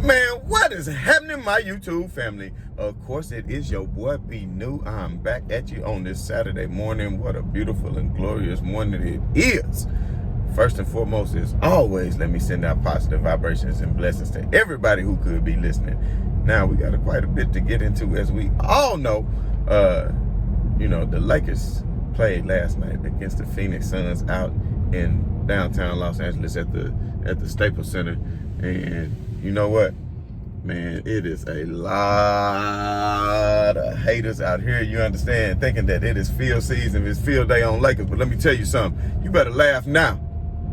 Man, what is happening, my YouTube family? Of course, it is your boy B New. I'm back at you on this Saturday morning. What a beautiful and glorious morning it is. First and foremost, as always, let me send out positive vibrations and blessings to everybody who could be listening. Now, we got quite a bit to get into, as we all know. The Lakers played last night against the Phoenix Suns out in downtown Los Angeles at the Staples Center. And you know what, man, it is a lot of haters out here, you understand, thinking that it is field season, it's field day on Lakers. But let me tell you something, you better laugh now.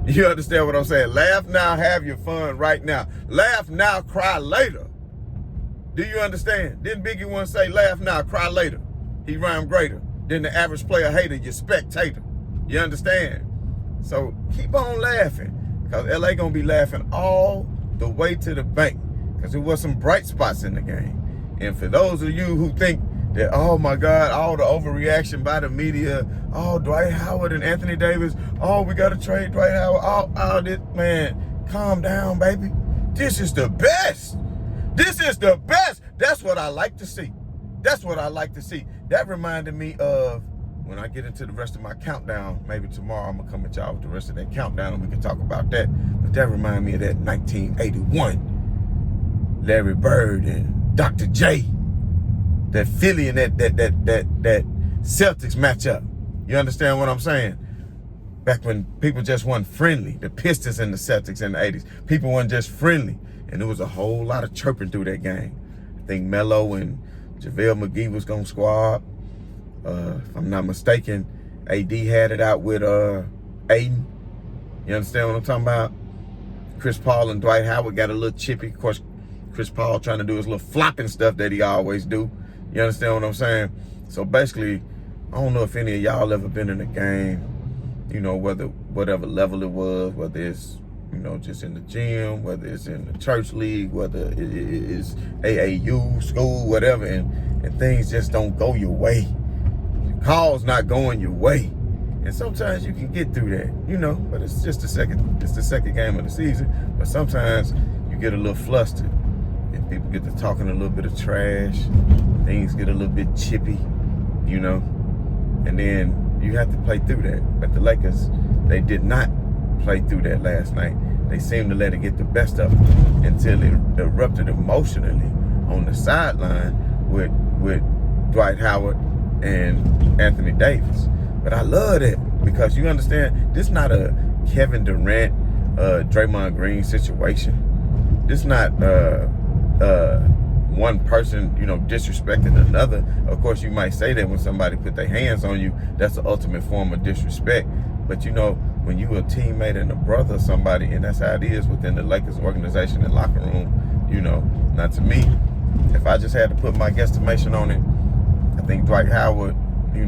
You understand what I'm saying? Laugh now, have your fun right now. Laugh now, cry later. Do you understand? Didn't Biggie once say, laugh now, cry later? He rhymed greater than the average player hater, you spectator. You understand? So keep on laughing, because LA gonna be laughing all the way to the bank, because there was some bright spots in the game. And for those of you who think that, oh my God, all the overreaction by the media, oh, Dwight Howard and Anthony Davis, oh, we got to trade Dwight Howard, all this, man, calm down, baby. This is the best. This is the best. That's what I like to see. That's what I like to see. That reminded me of when I get into the rest of my countdown. Maybe tomorrow I'm going to come at y'all with the rest of that countdown and we can talk about that. But that reminded me of that 1981. Larry Bird and Dr. J. That Philly and that Celtics matchup. You understand what I'm saying? Back when people just weren't friendly. The Pistons and the Celtics in the 80s. People weren't just friendly. And there was a whole lot of chirping through that game. I think Melo and JaVale McGee was going to squad. If I'm not mistaken, AD had it out with Aiden. You understand what I'm talking about? Chris Paul and Dwight Howard got a little chippy. Of course, Chris Paul trying to do his little flopping stuff that he always do. You understand what I'm saying? So basically, I don't know if any of y'all ever been in a game, whatever level it was, whether it's, just in the gym, whether it's in the church league, whether it is AAU, school, whatever, and things just don't go your way. Calls not going your way. And sometimes you can get through that, but it's just the second game of the season. But sometimes you get a little flustered and people get to talking a little bit of trash. Things get a little bit chippy, and then you have to play through that. But the Lakers, they did not play through that last night. They seemed to let it get the best of them until it erupted emotionally on the sideline with Dwight Howard and Anthony Davis. But I love that, because you understand, this not a Kevin Durant, Draymond Green situation. This not one person, disrespecting another. Of course, you might say that when somebody put their hands on you, that's the ultimate form of disrespect. But when you a teammate and a brother of somebody, and that's how it is within the Lakers organization and locker room, now to me, if I just had to put my guesstimation on it, I think Dwight Howard, he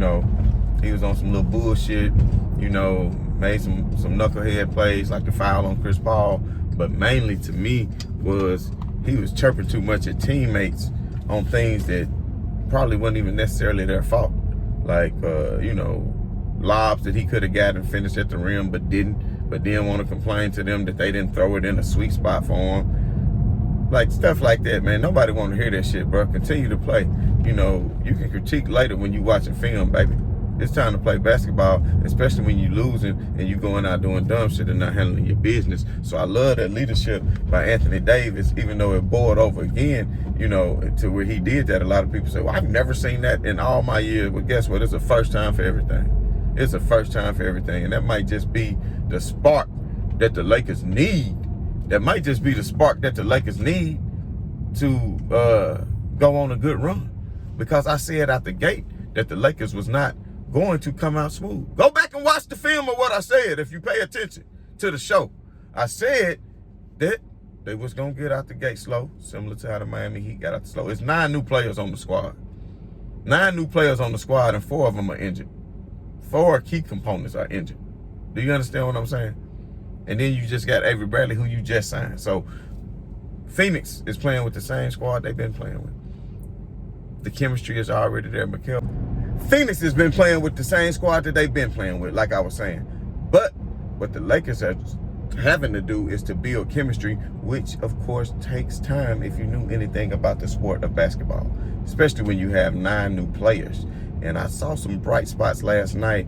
was on some little bullshit, made some knucklehead plays like the foul on Chris Paul. But mainly to me was he was chirping too much at teammates on things that probably wasn't even necessarily their fault. Like, lobs that he could have got and finished at the rim but didn't, but then want to complain to them that they didn't throw it in a sweet spot for him. Like, stuff like that, man. Nobody want to hear that shit, bro. Continue to play. You can critique later when you watching film, baby. It's time to play basketball, especially when you losing and you going out doing dumb shit and not handling your business. So I love that leadership by Anthony Davis, even though it boiled over again, to where he did that. A lot of people say, well, I've never seen that in all my years. Well, guess what? It's a first time for everything. It's a first time for everything. And that might just be the spark that the Lakers need. That might just be the spark that the Lakers need to go on a good run. Because I said out the gate that the Lakers was not going to come out smooth. Go back and watch the film of what I said if you pay attention to the show. I said that they was going to get out the gate slow, similar to how the Miami Heat got out the slow. It's 9 new players on the squad. 9 new players on the squad, and 4 of them are injured. 4 key components are injured. Do you understand what I'm saying? And then you just got Avery Bradley, who you just signed. So Phoenix is playing with the same squad they've been playing with. The chemistry is already there, Mikhail. Phoenix has been playing with the same squad that they've been playing with, like I was saying. But what the Lakers have having to do is to build chemistry, which of course takes time if you knew anything about the sport of basketball, especially when you have 9 new players. And I saw some bright spots last night.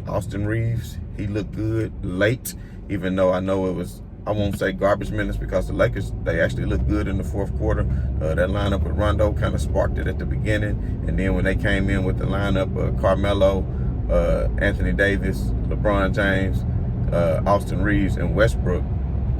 Austin Reeves, he looked good late, even though I know it was, I won't say garbage minutes, because the Lakers, they actually looked good in the fourth quarter. That lineup with Rondo kind of sparked it at the beginning. And then when they came in with the lineup of Carmelo, Anthony Davis, LeBron James, Austin Reeves, and Westbrook,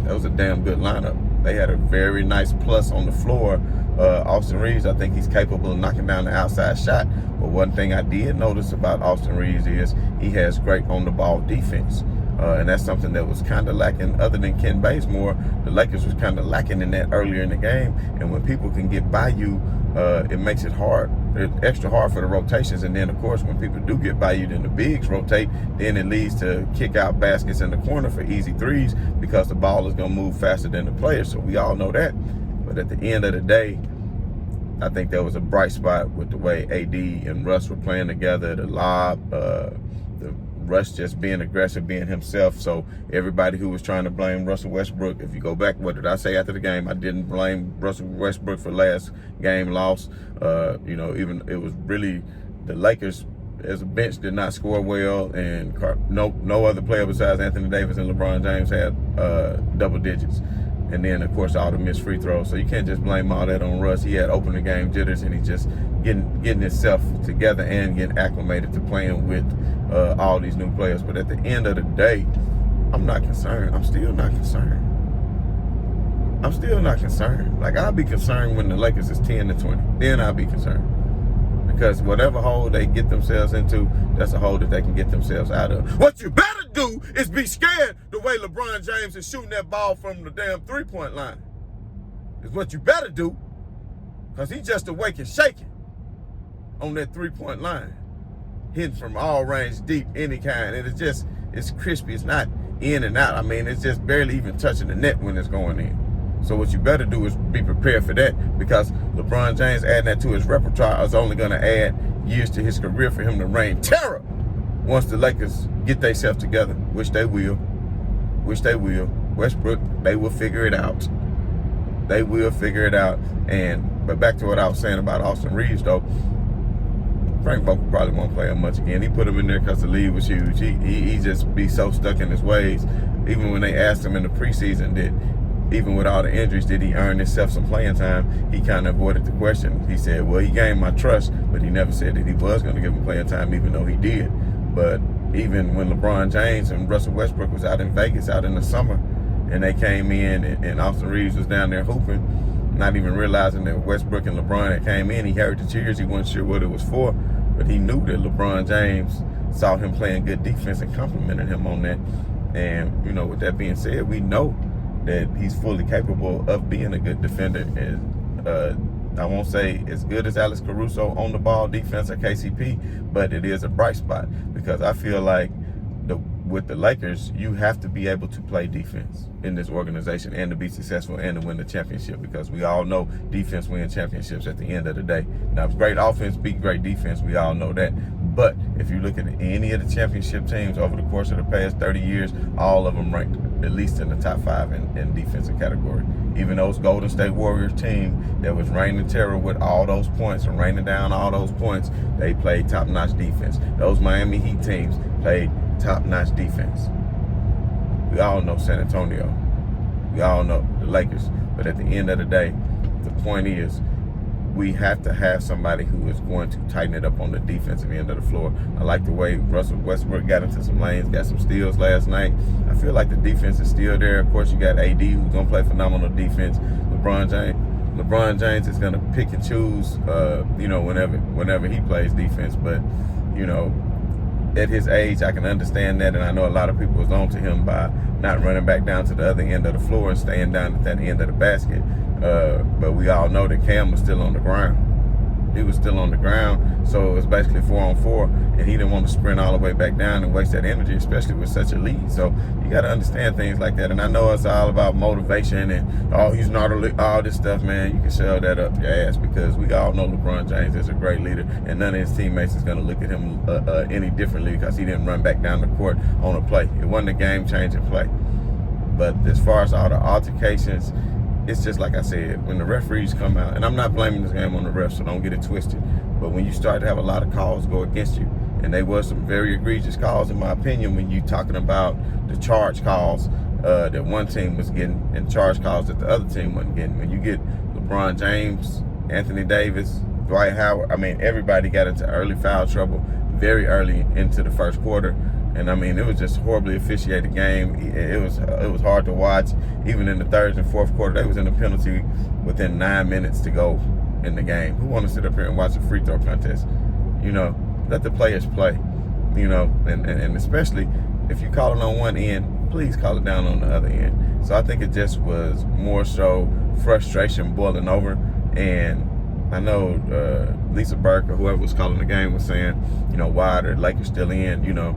that was a damn good lineup. They had a very nice plus on the floor. Austin Reeves, I think he's capable of knocking down the outside shot. But one thing I did notice about Austin Reeves is he has great on-the-ball defense. And that's something that was kind of lacking. Other than Ken Bazemore, the Lakers was kind of lacking in that earlier in the game. And when people can get by you, it makes it hard. It's extra hard for the rotations. And then, of course, when people do get by you, then the bigs rotate. Then it leads to kick-out baskets in the corner for easy threes, because the ball is going to move faster than the player. So we all know that. But at the end of the day, I think there was a bright spot with the way AD and Russ were playing together, the lob, the Russ just being aggressive, being himself. So everybody who was trying to blame Russell Westbrook, if you go back, what did I say after the game? I didn't blame Russell Westbrook for last game loss. Even it was really the Lakers as a bench did not score well, and no other player besides Anthony Davis and LeBron James had double digits. And then, of course, all the missed free throws. So you can't just blame all that on Russ. He had opening game jitters, and he just getting himself together and getting acclimated to playing with all these new players. But at the end of the day, I'm not concerned. I'm still not concerned. I'm still not concerned. Like, I'll be concerned when the Lakers is 10-20. Then I'll be concerned. Because whatever hole they get themselves into, that's a hole that they can get themselves out of. What you better do is be scared the way LeBron James is shooting that ball from the damn three-point line. Is what you better do. Because he's just awake and shaking on that three-point line. Hitting from all range, deep, any kind. And it's crispy. It's not in and out. I mean, it's just barely even touching the net when it's going in. So what you better do is be prepared for that, because LeBron James adding that to his repertoire is only going to add years to his career for him to reign terror once the Lakers get themselves together, which they will. Westbrook, they will figure it out. They will figure it out. But back to what I was saying about Austin Reeves, though, Frank Vogel probably won't play him much again. He put him in there because the lead was huge. He just be so stuck in his ways. Even when they asked him in the preseason, even with all the injuries, did he earn himself some playing time? He kind of avoided the question. He said, well, he gained my trust, but he never said that he was going to give him playing time, even though he did. But even when LeBron James and Russell Westbrook was out in Vegas out in the summer, and they came in and Austin Reeves was down there hooping, not even realizing that Westbrook and LeBron had came in, he heard the cheers. He wasn't sure what it was for, but he knew that LeBron James saw him playing good defense and complimented him on that. And, with that being said, we know that he's fully capable of being a good defender. And I won't say as good as Alex Caruso on the ball defense or KCP, but it is a bright spot, because I feel like with the Lakers, you have to be able to play defense in this organization and to be successful and to win the championship, because we all know defense wins championships at the end of the day. Now, if great offense beat great defense, we all know that. But if you look at any of the championship teams over the course of the past 30 years, all of them ranked at least in the top 5 in defensive category. Even those Golden State Warriors team that was reigning terror with all those points and raining down all those points, they played top-notch defense. Those Miami Heat teams played top-notch defense. We all know San Antonio. We all know the Lakers. But at the end of the day, the point is, we have to have somebody who is going to tighten it up on the defensive end of the floor. I like the way Russell Westbrook got into some lanes, got some steals last night. I feel like the defense is still there. Of course, you got AD, who's going to play phenomenal defense. LeBron James is going to pick and choose, whenever he plays defense. But, at his age, I can understand that, and I know a lot of people was on to him by not running back down to the other end of the floor and staying down at that end of the basket. But we all know that Cam was still on the ground. He was still on the ground, so it was basically 4-on-4, and he didn't want to sprint all the way back down and waste that energy, especially with such a lead. So you got to understand things like that. And I know it's all about motivation and, oh, he's not all this stuff, man. You can shove that up your ass, because we all know LeBron James is a great leader, and none of his teammates is going to look at him any differently because he didn't run back down the court on a play. It wasn't a game-changing play. But as far as all the altercations, it's just like I said, when the referees come out, and I'm not blaming this game on the refs, so don't get it twisted, but when you start to have a lot of calls go against you, and they were some very egregious calls in my opinion, when you talking about the charge calls that one team was getting and charge calls that the other team wasn't getting. When you get LeBron James, Anthony Davis, Dwight Howard, I mean, everybody got into early foul trouble very early into the first quarter. And I mean, it was just a horribly officiated game. It was hard to watch. Even in the third and fourth quarter, they was in a penalty within 9 minutes to go in the game. Who want to sit up here and watch a free throw contest? You know, let the players play. You know, and especially if you call it on one end, please call it down on the other end. So I think it just was more so frustration boiling over. And I know Lisa Burke or whoever was calling the game was saying, you know, why are the Lakers still in? You know,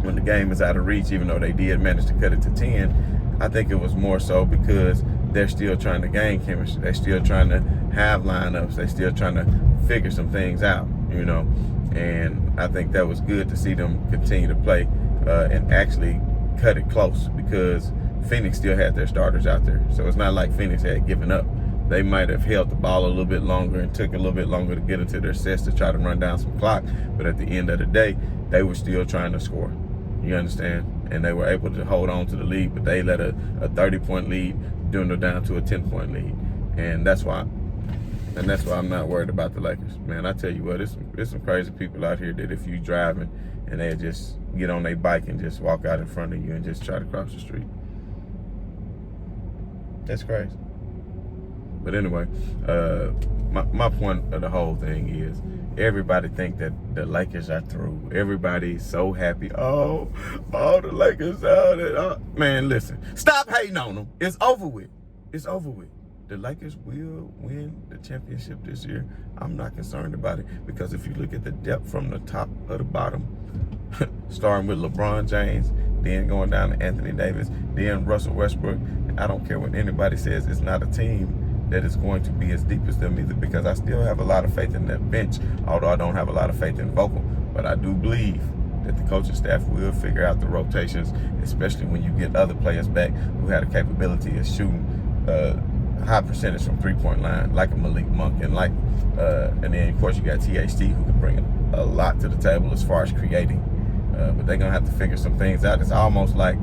when the game is out of reach, even though they did manage to cut it to 10, I think it was more so because they're still trying to gain chemistry. They're still trying to have lineups. They're still trying to figure some things out, you know. And I think that was good to see them continue to play and actually cut it close, because Phoenix still had their starters out there. So it's not like Phoenix had given up. They might have held the ball a little bit longer and took a little bit longer to get into their sets to try to run down some clock. But at the end of the day, they were still trying to score. You understand? And they were able to hold on to the lead, but they let a 30-point lead dwindle down to a 10-point lead. And that's why I'm not worried about the Lakers. Man, I tell you what, there's some crazy people out here that if you driving and they just get on their bike and just walk out in front of you and just try to cross the street. That's crazy. But anyway, my point of the whole thing is, everybody think that the Lakers are through. Everybody's so happy. Oh, the Lakers out. Man, listen. Stop hating on them. It's over with. It's over with. The Lakers will win the championship this year. I'm not concerned about it, because if you look at the depth from the top of the bottom, starting with LeBron James, then going down to Anthony Davis, then Russell Westbrook, I don't care what anybody says, it's not a team that is going to be as deep as them either, because I still have a lot of faith in that bench, although I don't have a lot of faith in Vogel. But I do believe that the coaching staff will figure out the rotations, especially when you get other players back who had a capability of shooting high percentage from three-point line, like a Malik Monk, and and then of course you got THT, who can bring a lot to the table as far as creating. But they're gonna have to figure some things out. It's almost like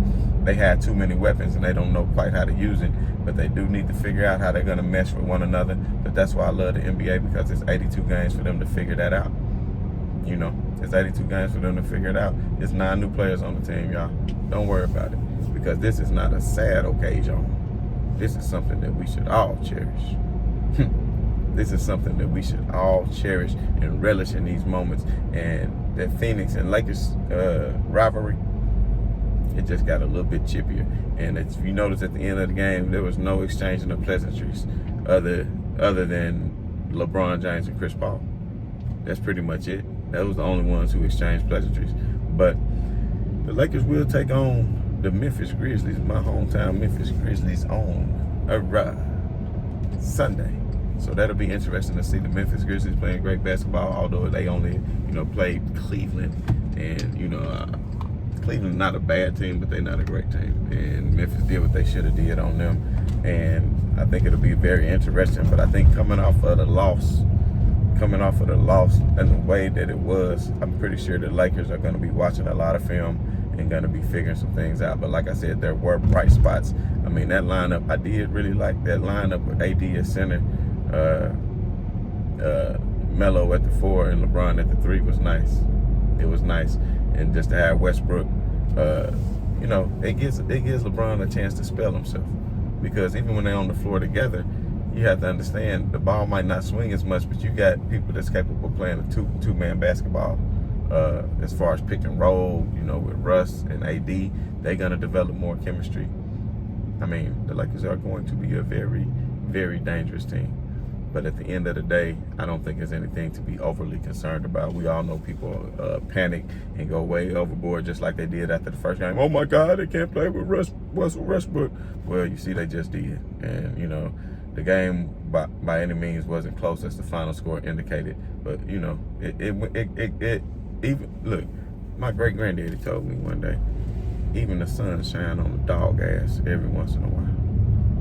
they had too many weapons and they don't know quite how to use it. But they do need to figure out how they're gonna mesh with one another. But that's why I love the NBA, because it's 82 games for them to figure that out. You know, it's 82 games for them to figure it out. It's 9 new players on the team, y'all. Don't worry about it, because this is not a sad occasion. This is something that we should all cherish. This is something that we should all cherish and relish in these moments. And that Phoenix and Lakers rivalry, it just got a little bit chippier. And if you notice at the end of the game, there was no exchanging of pleasantries other than LeBron James and Chris Paul. That's pretty much it. That was the only ones who exchanged pleasantries. But the Lakers will take on the Memphis Grizzlies, my hometown Memphis Grizzlies, on Sunday. So that'll be interesting to see the Memphis Grizzlies playing great basketball, although they only, played Cleveland. And, Cleveland's not a bad team, but they're not a great team. And Memphis did what they should have did on them. And I think it'll be very interesting. But I think coming off of the loss and the way that it was, I'm pretty sure the Lakers are going to be watching a lot of film and going to be figuring some things out. But like I said, there were bright spots. I mean, that lineup, I did really like that lineup with AD at center, Melo at the 4, and LeBron at the 3 was nice. It was nice. And just to have Westbrook, it gives LeBron a chance to spell himself. Because even when they're on the floor together, you have to understand the ball might not swing as much, but you got people that's capable of playing a two-man basketball. As far as pick and roll, with Russ and AD, they're going to develop more chemistry. I mean, the Lakers are going to be a very, very dangerous team. But at the end of the day, I don't think there's anything to be overly concerned about. We all know people panic and go way overboard just like they did after the first game. Oh my God, they can't play with Russell Westbrook. Well, you see, they just did. And, you know, the game by any means wasn't close as the final score indicated. But, you know, it even, look, my great granddaddy told me one day, even the sun shine on the dog ass every once in a while.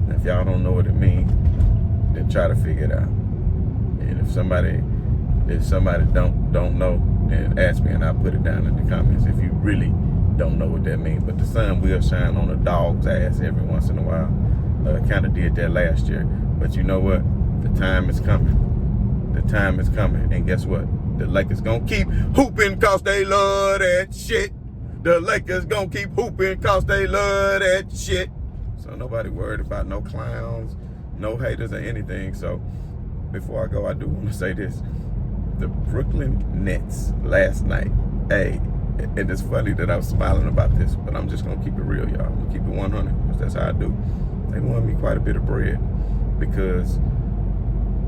And if y'all don't know what it means, then try to figure it out. And if somebody don't know, then ask me and I'll put it down in the comments if you really don't know what that means. But the sun will shine on a dog's ass every once in a while. Kind of did that last year. But you know what? The time is coming. The time is coming. And guess what? The Lakers gonna keep hooping cause they love that shit. The Lakers gonna keep hooping cause they love that shit. So nobody worried about no clowns, no haters or anything. So before I go, I do want to say this. The Brooklyn Nets last night, hey, and it's funny that I'm smiling about this, but I'm just going to keep it real, y'all. I'm going to keep it 100 because that's how I do. They won me quite a bit of bread because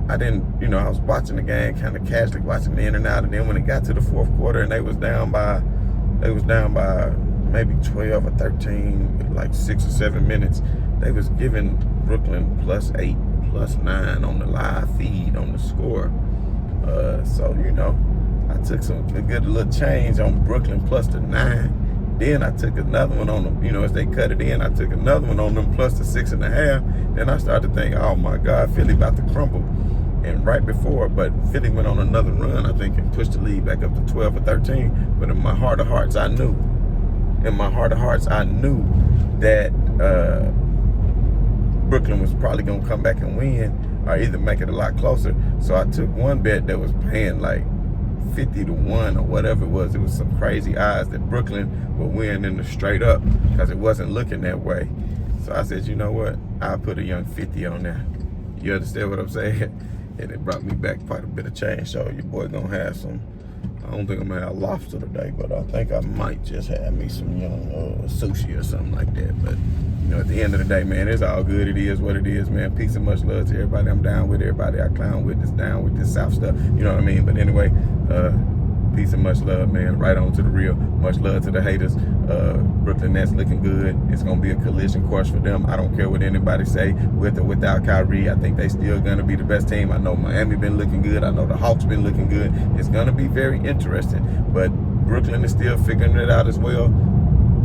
I didn't, you know, I was watching the game kind of casually, watching the in and out, and then when it got to the fourth quarter and they was down by maybe 12 or 13, like 6 or 7 minutes, they was giving Brooklyn +8, +9 on the live feed on the score. So, you know, I took a good little change on Brooklyn +9. Then I took another one on them, you know, as they cut it in, I took another one on them +6.5. Then I started to think, oh my God, Philly about to crumble. And right before, but Philly went on another run, I think, and pushed the lead back up to 12 or 13. But in my heart of hearts, I knew. That Brooklyn was probably going to come back and win or either make it a lot closer. So I took one bet that was paying like 50-1 or whatever it was. It was some crazy odds that Brooklyn would win in the straight up because it wasn't looking that way. So I said, you know what? I'll put a young 50 on there. You understand what I'm saying? And it brought me back quite a bit of change. So your boy going to have some, I don't think I'm going to have lobster today, but I think I might just have me some young sushi or something like that. But, you know, at the end of the day, man, it's all good. It is what it is, man. Peace and much love to everybody. I'm down with everybody I clown with. This down with this South stuff. You know what I mean? But anyway, peace and much love, man. Right on to the real. Much love to the haters. Brooklyn Nets looking good. It's going to be a collision course for them. I don't care what anybody say, with or without Kyrie. I think they still going to be the best team. I know Miami been looking good. I know the Hawks been looking good. It's going to be very interesting. But Brooklyn is still figuring it out as well.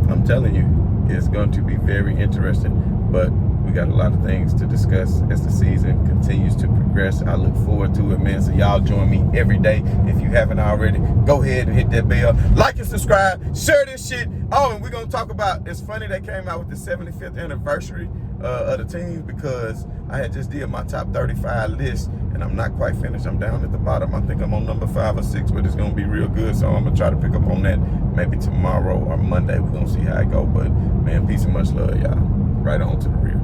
I'm telling you, it's going to be very interesting. But we got a lot of things to discuss as the season continues to progress. I look forward to it, man. So y'all join me every day. If you haven't already, go ahead and hit that bell. Like and subscribe. Share this shit. Oh, and we're going to talk about, it's funny they came out with the 75th anniversary of the teams because I had just did my top 35 list and I'm not quite finished. I'm down at the bottom. I think I'm on number 5 or 6, but it's going to be real good. So I'm going to try to pick up on that maybe tomorrow or Monday. We're going to see how it go. But, man, peace and much love, y'all. Right on to the real.